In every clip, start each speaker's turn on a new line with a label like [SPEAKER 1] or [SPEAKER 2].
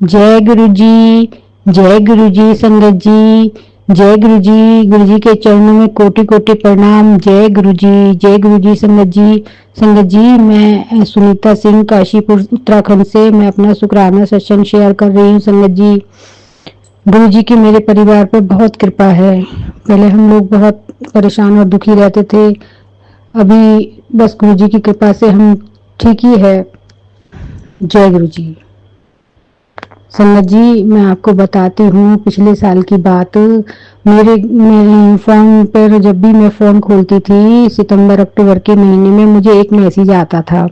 [SPEAKER 1] जय गुरु जी। जय गुरु जी। संगत जी, जय गुरु जी। गुरु जी के चरणों में कोटि कोटि प्रणाम। जय गुरु जी। जय गुरु जी। संगत जी, संगत जी, मैं सुनीता सिंह काशीपुर उत्तराखंड से मैं अपना शुक्राना सत्संग शेयर कर रही हूँ। संगत जी, गुरु जी की मेरे परिवार पर बहुत कृपा है। पहले हम लोग बहुत परेशान और दुखी रहते थे, अभी बस गुरु जी की कृपा से हम ठीक ही है। जय गुरु जी। संगत जी, मैं आपको बताती हूँ पिछले साल की बात। मेरे फ़ोन पर जब भी मैं फ़ोन खोलती थी सितंबर अक्टूबर के महीने में मुझे एक मैसेज आता था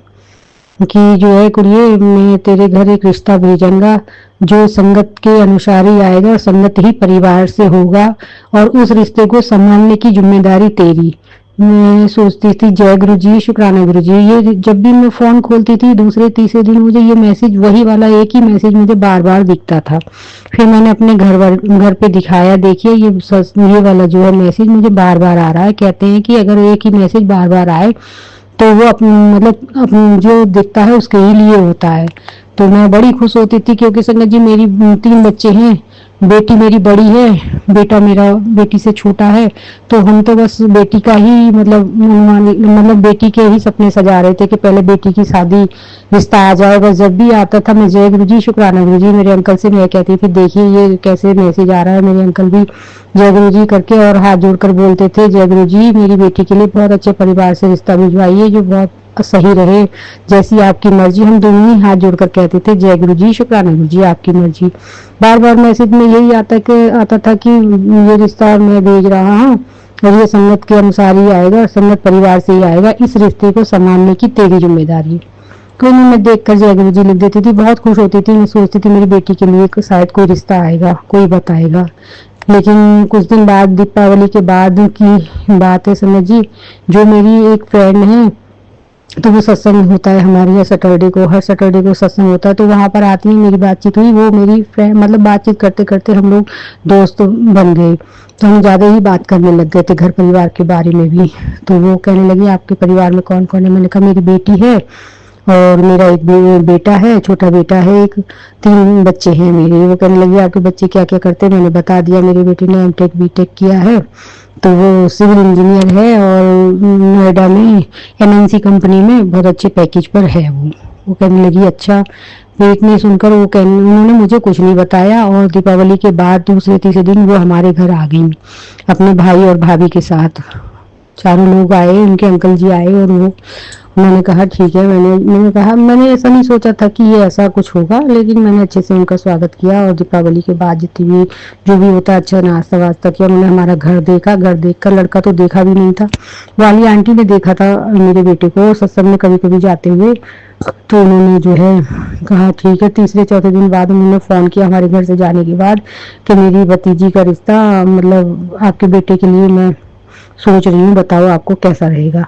[SPEAKER 1] कि जो है कुरिये, मैं तेरे घर एक रिश्ता भेजूंगा जो संगत के अनुसार ही आएगा और संगत ही परिवार से होगा और उस रिश्ते को संभालने की जिम्मेदारी तेरी। मैं सोचती थी जय गुरु जी, शुक्राना गुरु जी। ये जब भी मैं फ़ोन खोलती थी दूसरे तीसरे दिन मुझे ये मैसेज, वही वाला एक ही मैसेज मुझे बार बार दिखता था। फिर मैंने अपने घर पे दिखाया, देखिए ये वाला जो है मैसेज मुझे बार बार आ रहा है। कहते हैं कि अगर एक ही मैसेज बार बार आए तो वो मतलब जो दिखता है उसके ही लिए होता है। तो मैं बड़ी खुश होती थी क्योंकि संगत जी मेरी 3 बच्चे हैं। बेटी मेरी बड़ी है, बेटा मेरा बेटी से छोटा है। तो हम तो बस बेटी का ही मतलब बेटी के ही सपने सजा रहे थे कि पहले बेटी की शादी रिश्ता आ जाए। बस जब भी आता था मैं जय गुरु जी, शुक्राना गुरु जी। मेरे अंकल से मैं कहती थी देखिए ये कैसे मैसेज आ रहा है। मेरे अंकल भी जय गुरु जी करके और हाथ जोड़कर बोलते थे जय गुरु जी, मेरी बेटी के लिए बहुत अच्छे परिवार से रिश्ता भिजवाइए जो बहुत सही रहे, जैसी आपकी मर्जी। हम दोनों ही हाथ जोड़कर कहते थे जय गुरु जी, शुक्राना गुरु जी, आपकी मर्जी। बार बार मैसेज में यही आता था कि ये रिश्ता मैं भेज रहा हूँ और ये संगत के अनुसार ही आएगा और संगत परिवार से ही आएगा, इस रिश्ते को संभालने की तेरी जिम्मेदारी। कोई नहीं, मैं देख कर जय गुरु जी लिख देती थी, बहुत खुश होती थी। मैं सोचती थी मेरी बेटी के लिए शायद कोई रिश्ता आएगा, कोई बताएगा। लेकिन कुछ दिन बाद, दीपावली के बाद की बात है समझ जी, जो मेरी एक फ्रेंड है, तो वो सत्संग होता है हमारे यहाँ सैटरडे को, हर सैटरडे को सत्संग होता है, तो वहाँ पर आती है, मेरी बातचीत हुई। वो मेरी फ्रेंड, मतलब बातचीत करते करते हम लोग दोस्त बन गए। तो हम ज़्यादा ही बात करने लग गए थे घर परिवार के बारे में भी। तो वो कहने लगी आपके परिवार में कौन कौन है। मैंने कहा मेरी बेटी है और मेरा एक बेटा है, छोटा बेटा है एक, 3 बच्चे हैं मेरे। वो कहने लगी आपके बच्चे क्या क्या करते हैं। मैंने बता दिया मेरी बेटी ने एमटेक बीटेक किया है, तो वो सिविल इंजीनियर है और नोएडा में एमएनसी कंपनी में बहुत अच्छे पैकेज पर है वो कहने लगी अच्छा। फिर इतने सुनकर उन्होंने मुझे कुछ नहीं बताया और दीपावली के बाद दूसरे तीसरे दिन वो हमारे घर आ गई अपने भाई और भाभी के साथ। चारों लोग आए, उनके अंकल जी आए और वो उन्होंने कहा ठीक है। मैंने कहा, मैंने ऐसा नहीं सोचा था कि ये ऐसा कुछ होगा, लेकिन मैंने अच्छे से उनका स्वागत किया और दीपावली के बाद जितनी भी जो भी होता अच्छा नाश्ता वास्ता किया। उन्होंने हमारा घर देखा, घर देखकर, लड़का तो देखा भी नहीं था, वाली आंटी ने देखा था मेरे बेटे को सत्संग में कभी कभी जाते हुए। तो उन्होंने जो है कहा ठीक है। तीसरे चौथे दिन बाद उन्होंने फ़ोन किया हमारे घर से जाने के बाद कि मेरी भतीजी का रिश्ता, मतलब आपके बेटे के लिए मैं सोच रही हूँ, बताओ आपको कैसा रहेगा।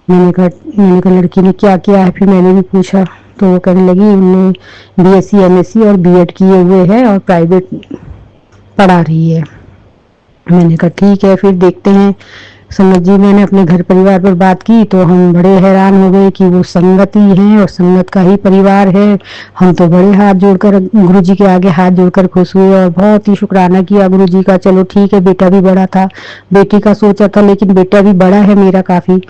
[SPEAKER 1] मैंने कहा लड़की ने क्या किया है। फिर मैंने भी पूछा तो वो कहने लगी उन्होंने बीएससी एमएससी और बीएड किए हुए है और प्राइवेट पढ़ा रही है। मैंने कहा ठीक है, फिर देखते हैं। संगत जी, मैंने अपने घर परिवार पर बात की तो हम बड़े हैरान हो गए कि वो संगत ही है और संगत का ही परिवार है। हम तो बड़े हाथ जोड़कर गुरु जी के आगे हाथ जोड़कर खुश हुए और बहुत ही शुक्राना किया गुरु जी का। चलो ठीक है, बेटा भी बड़ा था, बेटी का सोचा था, लेकिन बेटा भी बड़ा है मेरा काफी।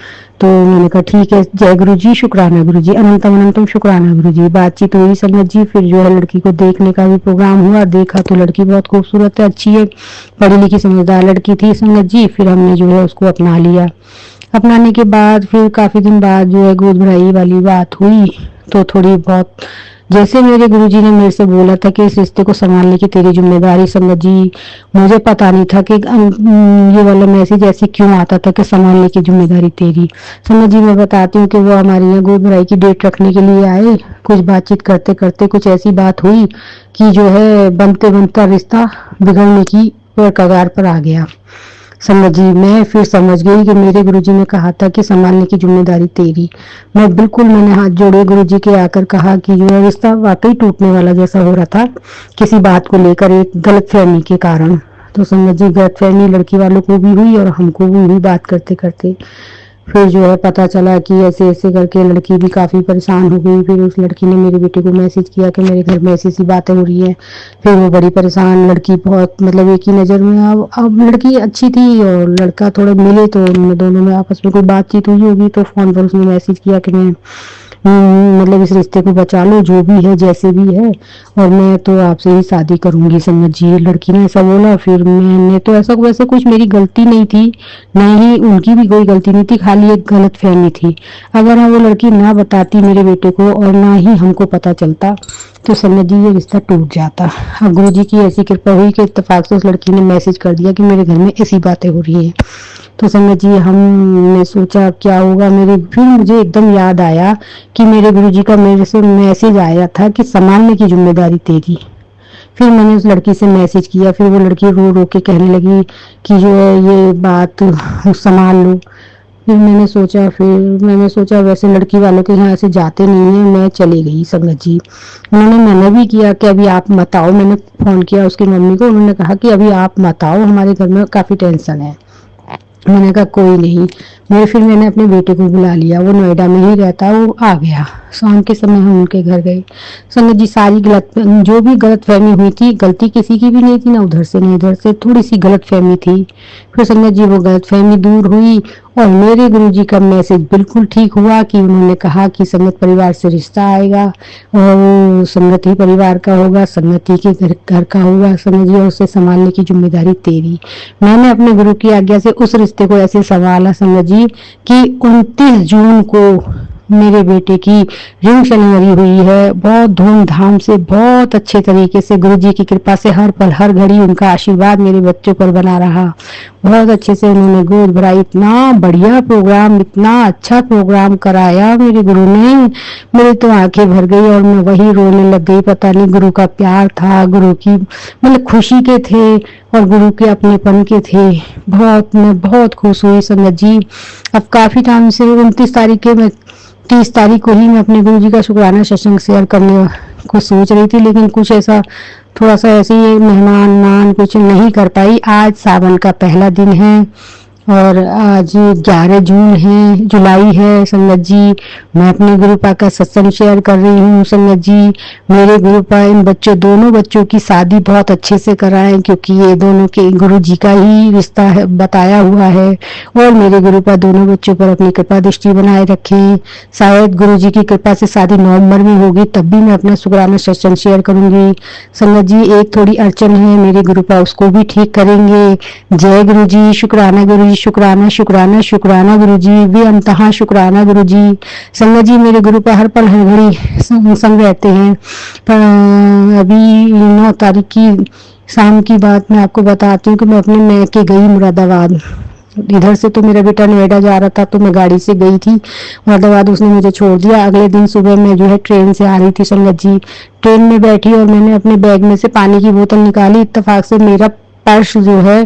[SPEAKER 1] तो मैंने कहा ठीक है, जय गुरु जी, शुक्राना गुरु जी, अनंतम अनंतम शुक्राना गुरु जी। बातचीत हुई संगत जी, फिर जो है लड़की को देखने का भी प्रोग्राम हुआ। देखा तो लड़की बहुत खूबसूरत है, अच्छी है, पढ़ी लिखी समझदार लड़की थी संगत जी। फिर हमने जो है उसको अपना लिया। अपनाने के बाद फिर काफी दिन बाद जो है गोद भराई वाली बात हुई। तो थोड़ी बहुत जैसे मेरे गुरुजी ने मेरे से बोला था कि इस रिश्ते को संभालने की तेरी जिम्मेदारी संगत जी, मुझे पता नहीं था कि ये वाला मैसेज ऐसे क्यों आता था कि संभालने की जिम्मेदारी तेरी। संगत जी, मैं बताती हूँ कि वो हमारे यहाँ गोद भराई की डेट रखने के लिए आए। कुछ बातचीत करते करते कुछ ऐसी बात हुई कि जो है बनते बनता रिश्ता बिगड़ने की कगार पर आ गया। संगत जी, मैं फिर समझ गई कि मेरे गुरुजी ने कहा था कि संभालने की जिम्मेदारी तेरी। मैंने हाथ जोड़े गुरुजी के, आकर कहा कि जो है रिश्ता वाकई टूटने वाला जैसा हो रहा था किसी बात को लेकर, एक गलतफहमी के कारण। तो संगत जी, गलतफहमी लड़की वालों को भी हुई और हमको भी हुई बात करते करते। फिर जो है पता चला कि ऐसे ऐसे करके लड़की भी काफ़ी परेशान हो गई। फिर उस लड़की ने मेरे बेटे को मैसेज किया कि मेरे घर में ऐसी ऐसी बातें हो रही हैं। फिर वो बड़ी परेशान, लड़की बहुत मतलब एक ही नज़र में, अब लड़की अच्छी थी और लड़का थोड़े मिले तो उन्होंने दोनों में आपस में कोई बातचीत हुई होगी, तो फ़ोन पर उसने मैसेज किया कि मैं मतलब इस रिश्ते को बचा लो, जो भी है जैसे भी है, और मैं तो आपसे ही शादी करूंगी संगत जी। लड़की ने ऐसा बोला। फिर मैंने तो ऐसा वैसे कुछ मेरी गलती नहीं थी, ना ही उनकी भी कोई गलती नहीं थी, खाली एक गलत फहमी थी। अगर वो लड़की ना बताती मेरे बेटे को और ना ही हमको पता चलता तो संगत जी ये रिश्ता टूट जाता। अब गुरु जी की ऐसी कृपा हुई कि इत्तेफाक से उस लड़की ने मैसेज कर दिया कि मेरे घर में ऐसी बातें हो रही है। तो संगत जी हमने सोचा क्या होगा मेरे, फिर मुझे एकदम याद आया कि मेरे गुरुजी का मेरे से मैसेज आया था कि संभालने की जिम्मेदारी तेरी। फिर मैंने उस लड़की से मैसेज किया। फिर वो लड़की रो रो के कहने लगी कि जो है ये बात संभाल लो। फिर मैंने सोचा वैसे लड़की वालों के यहाँ ऐसे जाते नहीं है, मैं चली गई संगत जी। उन्होंने मना भी किया कि अभी आप मत आओ। मैंने फ़ोन किया उसकी मम्मी को, उन्होंने कहा कि अभी आप मत आओ, हमारे घर में काफ़ी टेंशन है। मैंने कहा कोई नहीं। फिर मैंने अपने बेटे को बुला लिया, वो नोएडा में ही रहता, वो आ गया। शाम के समय हम उनके घर गए। संगत जी सारी जो भी गलत फहमी हुई थी, गलती किसी की भी नहीं थी, ना उधर से ना इधर से, थोड़ी सी गलत फहमी थी। फिर संगत जी वो गलत फहमी दूर हुई और मेरे गुरुजी का मैसेज बिल्कुल ठीक हुआ कि उन्होंने कहा कि संगत परिवार से रिश्ता आएगा और वो संगत ही परिवार का होगा, संगत ही के घर का होगा संगत जी, और उसे संभालने की जिम्मेदारी तेरी। मैंने अपने गुरु की आज्ञा से उस रिश्ते को ऐसे संभाला संगत जी कि 29 जून को मेरे बेटे की रिंग सेरेमनी हुई है, बहुत धूमधाम से, बहुत अच्छे तरीके से। गुरुजी की कृपा से हर पल हर घड़ी उनका आशीर्वाद मेरे बच्चों पर बना रहा। बहुत अच्छे से उन्होंने गोद भराई, इतना बढ़िया प्रोग्राम, इतना अच्छा प्रोग्राम कराया मेरे गुरु ने, मेरी तो आंखें भर गई और मैं वही रोने लग गई। पता नहीं गुरु का प्यार था, गुरु की मतलब खुशी के थे और गुरु के अपनेपन के थे। मैं बहुत खुश हुई संगत जी। अब काफी टाइम से 29 तारीख के मैं 30 तारीख को ही मैं अपने गुरु जी का शुक्राना सत्संग शेयर करने को सोच रही थी, लेकिन कुछ ऐसा थोड़ा सा ऐसे ही मेहमान मान कुछ नहीं कर पाई। आज सावन का पहला दिन है और आज 11 जून है, जुलाई है संगत जी। मैं अपने गुरुपा का सत्संग शेयर कर रही हूँ संगत जी। मेरे गुरुपा इन दोनों बच्चों की शादी बहुत अच्छे से कराएं, क्योंकि ये दोनों के गुरु जी का ही रिश्ता है, बताया हुआ है। और मेरे गुरुपा दोनों बच्चों पर अपनी कृपा दृष्टि बनाए रखें। शायद गुरु जी की कृपा से शादी नवंबर में होगी, तब भी मैं अपना शुक्राना सत्संग शेयर करूंगी संगत जी। एक थोड़ी अड़चन है मेरे गुरुपा, उसको भी ठीक करेंगे। जय गुरु जी, शुक्राना गुरु जी, शुक्राना शुक्राना शुक्राना गुरु जी, वे अंतहा शुक्राना गुरु जी। संगत जी मेरे गुरु पर हर पल हर घड़ी संग रहते हैं। पर अभी 9 तारीख की शाम की बात मैं आपको बताती हूँ कि मैं अपने मैके गई मुरादाबाद। इधर से तो मेरा बेटा नोएडा जा रहा था, तो मैं गाड़ी से गई थी मुरादाबाद, उसने मुझे छोड़ दिया। अगले दिन सुबह मैं जो है ट्रेन से आ रही थी संगत जी। ट्रेन में बैठी और मैंने अपने बैग में से पानी की बोतल निकाली, इत्तेफाक से मेरा पर्स जो है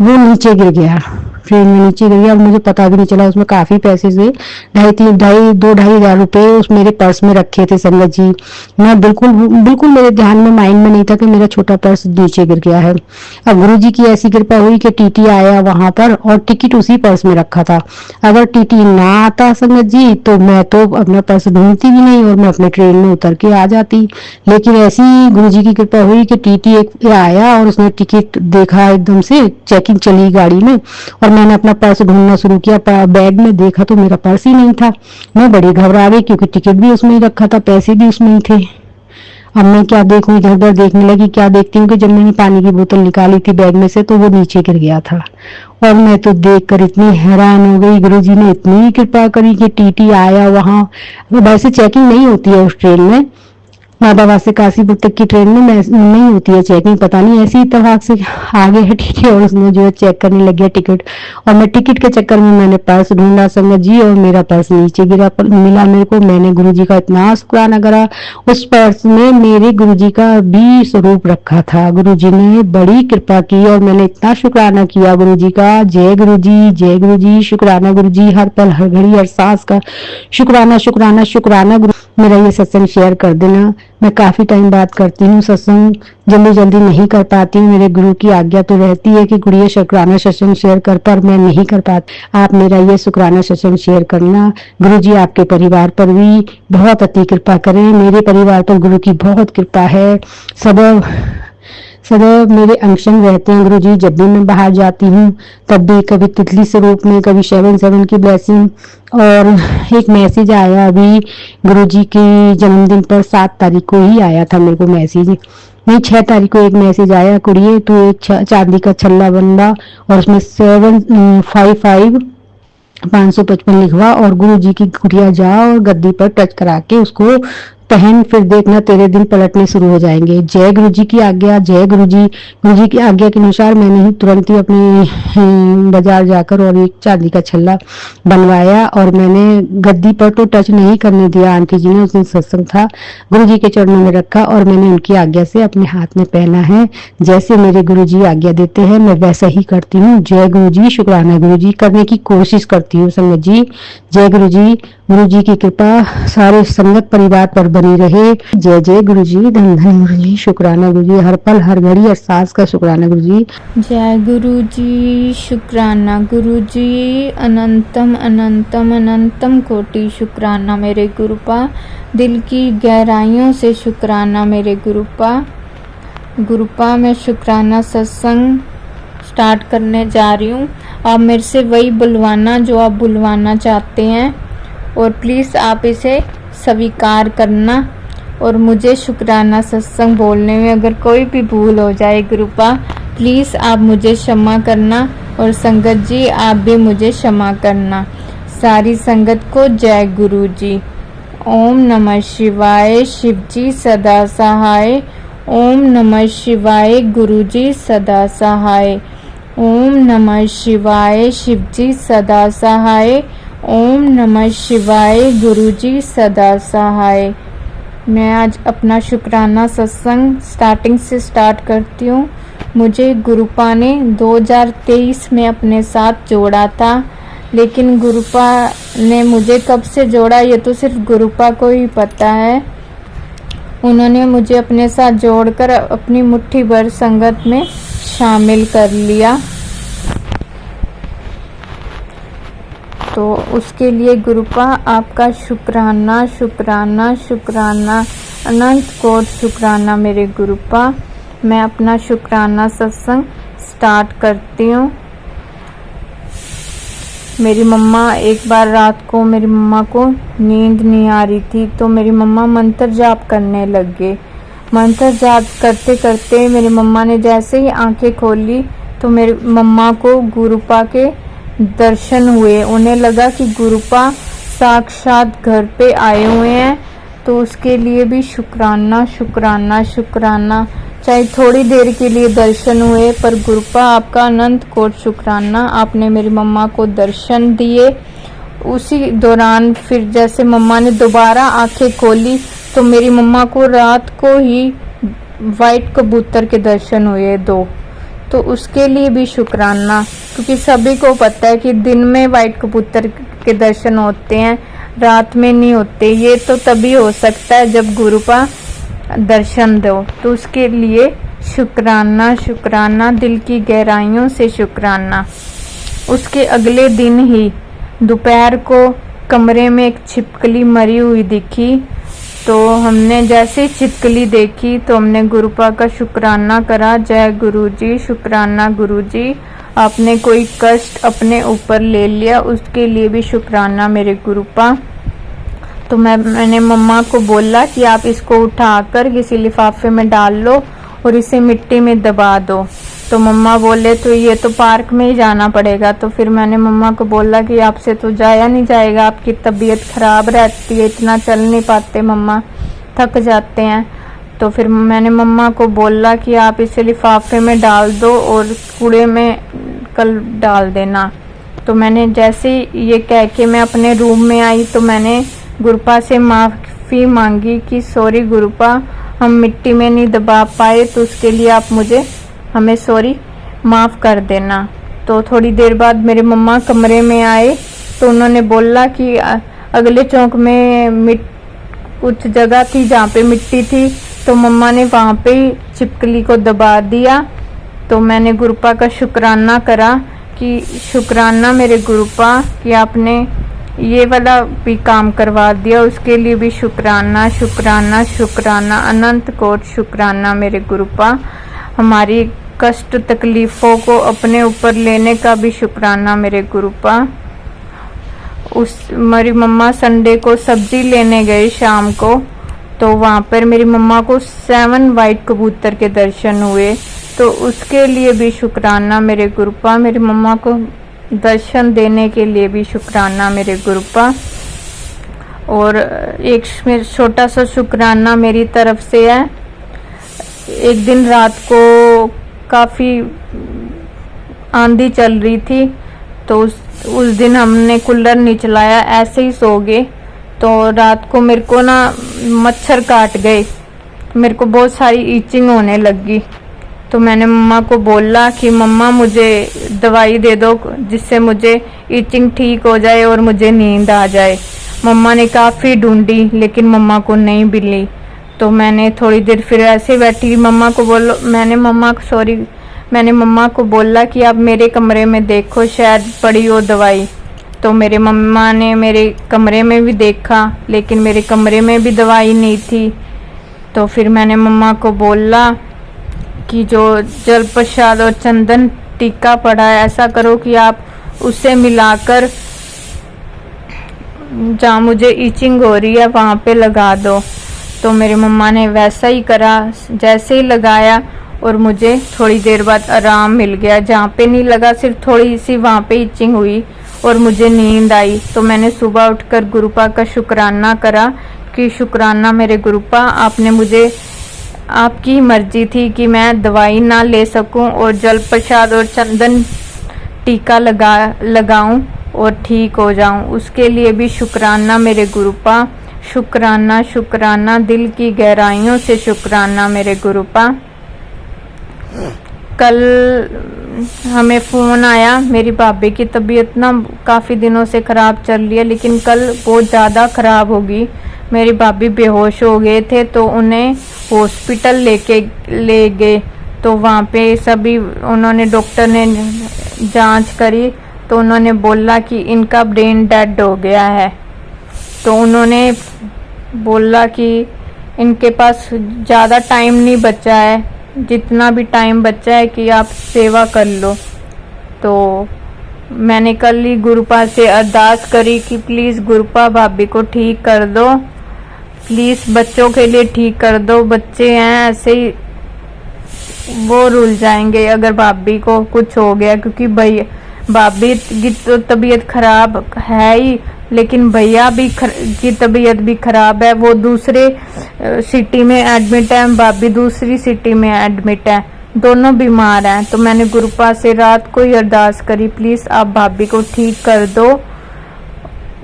[SPEAKER 1] वो नीचे गिर गया। ट्रेन में नीचे गिर गया और मुझे पता भी नहीं चला। उसमें काफी पैसे से 2,500 रुपए उस मेरे पर्स में रखे थे संगत जी। मैं बिल्कुल मेरे ध्यान में, माइंड में नहीं था कि मेरा छोटा पर्स नीचे गिर गया है। अब गुरु जी की ऐसी कृपा हुई कि टीटी आया वहां पर और टिकट उसी पर्स में रखा था। अगर टीटी ना आता संगत जी तो मैं तो अपना पर्स ढूंढती भी नहीं और मैं अपने ट्रेन में उतर के आ जाती। लेकिन ऐसी गुरु जी की कृपा हुई कि टीटी एक आया और उसने टिकट देखा, एकदम से चेकिंग चली गाड़ी में और मैंने अपना पर्स ढूंढना शुरू किया। बैग में देखा तो मेरा पर्स ही नहीं था। मैं बड़ी घबरा गई क्योंकि टिकट भी उसमें ही रखा था, पैसे भी उसमें ही थे। अब मैं क्या देखूं, इधर उधर देखने लगी। क्या देखती हूँ कि जब मैंने पानी की बोतल निकाली थी बैग में से तो वो नीचे गिर गया था। और मैं तो देखकर इतनी हैरान हो गई। गुरुजी ने इतनी कृपा करी कि टीटी आया वहां। वैसे चेकिंग नहीं होती है उस ट्रेन में, मुरादाबाद से काशीपुर तक की ट्रेन में नहीं होती है चेकिंग, पता नहीं ऐसी इत्तेफाक से आगे है टीटी और उसने जो है चेक करने लग गया टिकट। और मैं टिकट के चक्कर में मैंने पर्स ढूंढा संगत जी और मेरा पर्स नीचे गिरा मिला मेरे को। मैंने गुरुजी का इतना शुक्राना करा। उस पर्स में मेरे गुरुजी का भी स्वरूप रखा था। गुरुजी ने बड़ी कृपा की और मैंने इतना शुक्राना किया गुरुजी का। जय गुरु जी, जय गुरु जी, शुक्राना गुरु जी, हर पल हर घड़ी हर सांस का शुक्राना शुक्राना शुक्राना गुरु। मेरा ये सत्संग शेयर कर देना। मैं काफ़ी टाइम बाद करती हूँ सत्संग, जल्दी जल्दी नहीं कर पाती हूँ। मेरे गुरु की आज्ञा तो रहती है कि गुड़िया शुक्राना सत्संग शेयर कर, पर मैं नहीं कर पाती। आप मेरा ये शुक्राना सत्संग शेयर करना। गुरु जी आपके परिवार पर भी बहुत अति कृपा करें। मेरे परिवार पर गुरु की बहुत कृपा है। सदैव मेरे अंशंग रहते हैं गुरु जी। जब भी मैं बाहर जाती हूँ तब भी कभी तितली स्वरूप में, कभी 7/7 की ब्लेसिंग। और एक मैसेज आया अभी गुरु जी के जन्मदिन पर, 7 तारीख को ही आया था मेरे को मैसेज, नहीं 6 तारीख को एक मैसेज आया, कुड़िए तो एक चांदी का छल्ला बनवा और उसमें 755 555 लिखवा और गुरु जी की गुड़िया जा और गद्दी पर टच करा के उसको पहन, फिर देखना तेरे दिन पलटने शुरू हो जाएंगे। जय गुरु जी की आज्ञा, जय गुरु जी की आज्ञा के अनुसार मैंने ही तुरंत ही अपने बाजार जाकर और एक चांदी का छल्ला बनवाया और मैंने गद्दी पर तो टच नहीं करने दिया। आंटी जी ने, उस दिन सत्संग था, गुरु जी के चरणों में रखा और मैंने उनकी आज्ञा से अपने हाथ में पहना है। जैसे मेरे गुरु जी आज्ञा देते हैं मैं वैसा ही करती हूँ। जय गुरु जी, शुक्राना गुरु जी, करने की कोशिश करती हूँ संगत जी। जय गुरु जी की कृपा सारे संगत परिवार पर बनी रहे। जय जय गुरु जी, धन धन गुरु जी, शुक्राना गुरु जी, हर पल हर घड़ी हर सांस का शुक्राना गुरु जी।
[SPEAKER 2] जय गुरु जी, शुक्राना गुरु जी, अनंतम अनंतम अनंतम कोटि शुक्राना मेरे गुरुपा, दिल की गहराइयों से शुक्राना मेरे गुरुपा। मैं शुक्राना सत्संग स्टार्ट करने जा रही हूँ। आप मेरे से वही बुलवाना जो आप बुलवाना चाहते हैं और प्लीज़ आप इसे स्वीकार करना। और मुझे शुक्राना सत्संग बोलने में अगर कोई भी भूल हो जाए गुरुपा, प्लीज़ आप मुझे क्षमा करना और संगत जी आप भी मुझे क्षमा करना। सारी संगत को जय गुरु जी। ओम नमः शिवाय, शिव जी सदा सहाय। ओम नमः शिवाय, गुरु जी सदा सहाय। ओम नमः शिवाय, शिव जी सदा सहाय। ओम नमः शिवाय, गुरु जी सदा सहाय। मैं आज अपना शुक्राना सत्संग स्टार्टिंग से स्टार्ट करती हूँ। मुझे गुरुपा ने 2023 में अपने साथ जोड़ा था, लेकिन गुरुपा ने मुझे कब से जोड़ा ये तो सिर्फ गुरुपा को ही पता है। उन्होंने मुझे अपने साथ जोड़कर अपनी मुट्ठी भर संगत में शामिल कर लिया, तो उसके लिए गुरुपा आपका शुक्राना शुक्राना शुक्राना, अनंत कोट शुक्राना मेरे गुरुपा। मैं अपना शुक्राना सत्संग स्टार्ट करती हूँ। मेरी मम्मा, एक बार रात को मेरी मम्मा को नींद नहीं आ रही थी, तो मेरी मम्मा मंत्र जाप करने लग गए। मंत्र जाप करते करते मेरी मम्मा ने जैसे ही आंखें खोली तो मेरी मम्मा को गुरुपा के दर्शन हुए। उन्हें लगा कि गुरुपा साक्षात घर पे आए हुए हैं, तो उसके लिए भी शुक्राना शुक्राना शुक्राना। चाहे थोड़ी देर के लिए दर्शन हुए, पर गुरुपा आपका अनंत कोट शुक्राना, आपने मेरी मम्मा को दर्शन दिए। उसी दौरान फिर जैसे मम्मा ने दोबारा आंखें खोली तो मेरी मम्मा को रात को ही वाइट कबूतर के दर्शन हुए 2, तो उसके लिए भी शुक्राना। क्योंकि सभी को पता है कि दिन में वाइट कबूतर के दर्शन होते हैं, रात में नहीं होते। ये तो तभी हो सकता है जब गुरुपा दर्शन दो, तो उसके लिए शुक्राना शुक्राना, दिल की गहराइयों से शुक्राना। उसके अगले दिन ही दोपहर को कमरे में एक छिपकली मरी हुई दिखी, तो हमने जैसे छिपकली देखी तो हमने गुरुपा का शुक्राना करा। जय गुरु जी, शुक्राना गुरु जी, आपने कोई कष्ट अपने ऊपर ले लिया, उसके लिए भी शुक्राना मेरे गुरुपा। तो मैंने मम्मा को बोला कि आप इसको उठाकर किसी लिफाफे में डाल लो और इसे मिट्टी में दबा दो। तो मम्मा बोले तो ये तो पार्क में ही जाना पड़ेगा। तो फिर मैंने मम्मा को बोला कि आपसे तो जाया नहीं जाएगा, आपकी तबीयत खराब रहती है, इतना चल नहीं पाते मम्मा, थक जाते हैं। तो फिर मैंने मम्मा को बोला कि आप इसे लिफाफे में डाल दो और कूड़े में कल डाल देना। तो मैंने जैसे ये कह के मैं अपने रूम में आई तो मैंने गुरुपा से माफ़ी मांगी कि सॉरी गुरुपा, हम मिट्टी में नहीं दबा पाए, तो उसके लिए आप हमें सॉरी माफ़ कर देना। तो थोड़ी देर बाद मेरे मम्मा कमरे में आए तो उन्होंने बोला कि अगले चौक में कुछ जगह थी जहाँ पे मिट्टी थी, तो मम्मा ने वहाँ पे छिपकली को दबा दिया। तो मैंने गुरुपा का शुक्राना करा कि शुक्राना मेरे गुरुपा कि आपने ये वाला भी काम करवा दिया, उसके लिए भी शुक्राना शुक्राना शुक्राना, अनंत कोट शुक्राना मेरे गुरुपा। हमारी कष्ट तकलीफ़ों को अपने ऊपर लेने का भी शुक्राना मेरे गुरुपा। मेरी मम्मा संडे को सब्जी लेने गए शाम को, तो वहाँ पर मेरी मम्मा को 7 वाइट कबूतर के दर्शन हुए, तो उसके लिए भी शुक्राना मेरे गुरुपा। मेरी मम्मा को दर्शन देने के लिए भी शुक्राना मेरे गुरुपा। और एक छोटा सा शुक्राना मेरी तरफ से है। एक दिन रात को काफ़ी आंधी चल रही थी, तो उस दिन हमने कूलर नहीं चलाया, ऐसे ही सो गए। तो रात को मेरे को ना मच्छर काट गए, मेरे को बहुत सारी ईचिंग होने लगी। तो मैंने मम्मा को बोला कि मम्मा मुझे दवाई दे दो जिससे मुझे ईचिंग ठीक हो जाए और मुझे नींद आ जाए। मम्मा ने काफ़ी ढूंढी लेकिन मम्मा को नहीं मिली। तो मैंने थोड़ी देर फिर ऐसे बैठी, मम्मा को बोला कि आप मेरे कमरे में देखो, शायद पड़ी हो दवाई। तो मेरे मम्मा ने मेरे कमरे में भी देखा, लेकिन मेरे कमरे में भी दवाई नहीं थी। तो फिर मैंने मम्मा को बोला कि जो जल प्रसाद और चंदन टीका पड़ा है, ऐसा करो कि आप उसे मिलाकर जहाँ मुझे ईचिंग हो रही है वहाँ पे लगा दो। तो मेरी मम्मा ने वैसा ही करा, जैसे ही लगाया और मुझे थोड़ी देर बाद आराम मिल गया। जहाँ पे नहीं लगा सिर्फ थोड़ी सी वहाँ पे ईचिंग हुई और मुझे नींद आई। तो मैंने सुबह उठकर गुरुपा का शुक्राना करा कि शुक्राना मेरे गुरुपा, आपने मुझे, आपकी मर्जी थी कि मैं दवाई ना ले सकूं और जल प्रसाद और चंदन टीका लगाऊं और ठीक हो जाऊं, उसके लिए भी शुक्राना मेरे गुरुपा। शुक्राना शुक्राना, दिल की गहराइयों से शुक्राना मेरे गुरुपा। कल हमें फ़ोन आया, मेरी भाभी की तबीयत ना काफ़ी दिनों से ख़राब चल रही है, लेकिन कल बहुत ज़्यादा ख़राब होगी। मेरी भाभी बेहोश हो गए थे, तो उन्हें हॉस्पिटल ले गए। तो वहाँ पे सभी उन्होंने, डॉक्टर ने जांच करी, तो उन्होंने बोला कि इनका ब्रेन डेड हो गया है। तो उन्होंने बोला कि इनके पास ज़्यादा टाइम नहीं बचा है, जितना भी टाइम बचा है कि आप सेवा कर लो। तो मैंने कल ही गुरुपा से अरदास करी कि प्लीज़ गुरुपा भाभी को ठीक कर दो, प्लीज़ बच्चों के लिए ठीक कर दो, बच्चे हैं ऐसे ही वो रुल जाएंगे अगर भाभी को कुछ हो गया, क्योंकि भाभी की तो तबीयत खराब है ही, लेकिन भैया भी की तबीयत भी खराब है। वो दूसरे सिटी में एडमिट है, भाभी दूसरी सिटी में एडमिट है, दोनों बीमार हैं। तो मैंने गुरुपा से रात को ही अरदास करी, प्लीज़ आप भाभी को ठीक कर दो,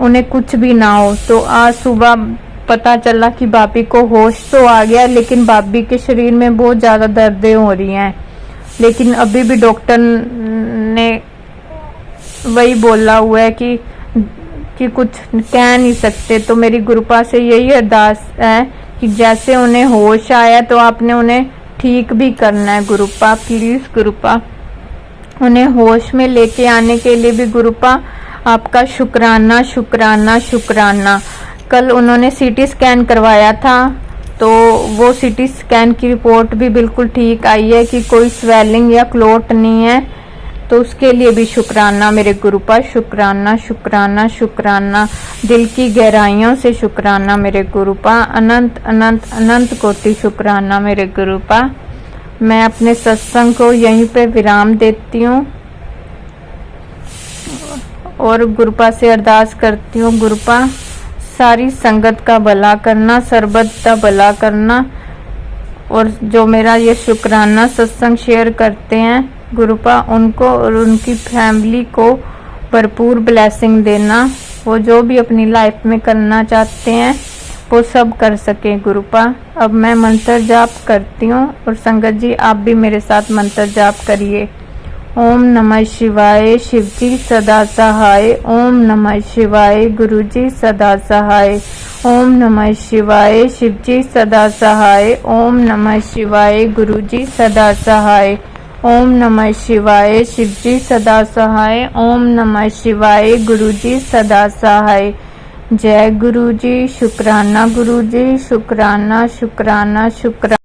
[SPEAKER 2] उन्हें कुछ भी ना हो। तो आज सुबह पता चला कि भाभी को होश तो आ गया, लेकिन भाभी के शरीर में बहुत ज़्यादा दर्दें हो रही हैं। लेकिन अभी भी डॉक्टर ने वही बोला हुआ है कि कुछ कह नहीं सकते। तो मेरी गुरुपा से यही अरदास है कि जैसे उन्हें होश आया तो आपने उन्हें ठीक भी करना है गुरुपा, प्लीज़ गुरुपा। उन्हें होश में लेके आने के लिए भी गुरुपा आपका शुक्राना शुक्राना शुक्राना। कल उन्होंने सीटी स्कैन करवाया था, तो वो सीटी स्कैन की रिपोर्ट भी बिल्कुल ठीक आई है कि कोई स्वेलिंग या क्लोट नहीं है। तो उसके लिए भी शुक्राना मेरे गुरुपा, शुक्राना शुक्राना शुक्राना, दिल की गहराइयों से शुक्राना मेरे गुरुपा, अनंत अनंत अनंत कोटि शुक्राना मेरे गुरुपा। मैं अपने सत्संग को यहीं पे विराम देती हूँ और गुरुपा से अरदास करती हूँ, गुरुपा सारी संगत का भला करना, सरबत का भला करना, और जो मेरा ये शुक्राना सत्संग शेयर करते हैं गुरुपा, उनको और उनकी फैमिली को भरपूर ब्लेसिंग देना। वो जो भी अपनी लाइफ में करना चाहते हैं वो सब कर सके गुरुपा। अब मैं मंत्र जाप करती हूँ और संगत जी आप भी मेरे साथ मंत्र जाप करिए। ओम नमः शिवाय, शिवजी सदा सहाय। ओम नमः शिवाय, गुरुजी सदा सहाय। ओम नमः शिवाय। शिवजी सदा सहाय। ओम नमः शिवाय। गुरुजी सदा सहाय। ओम नमः शिवाय। शिवजी सदा सहाय। ओम नमः शिवाय। गुरुजी सदा सहाय। जय गुरुजी। शुक्राना गुरुजी। शुक्राना शुक्राना शुक्राना।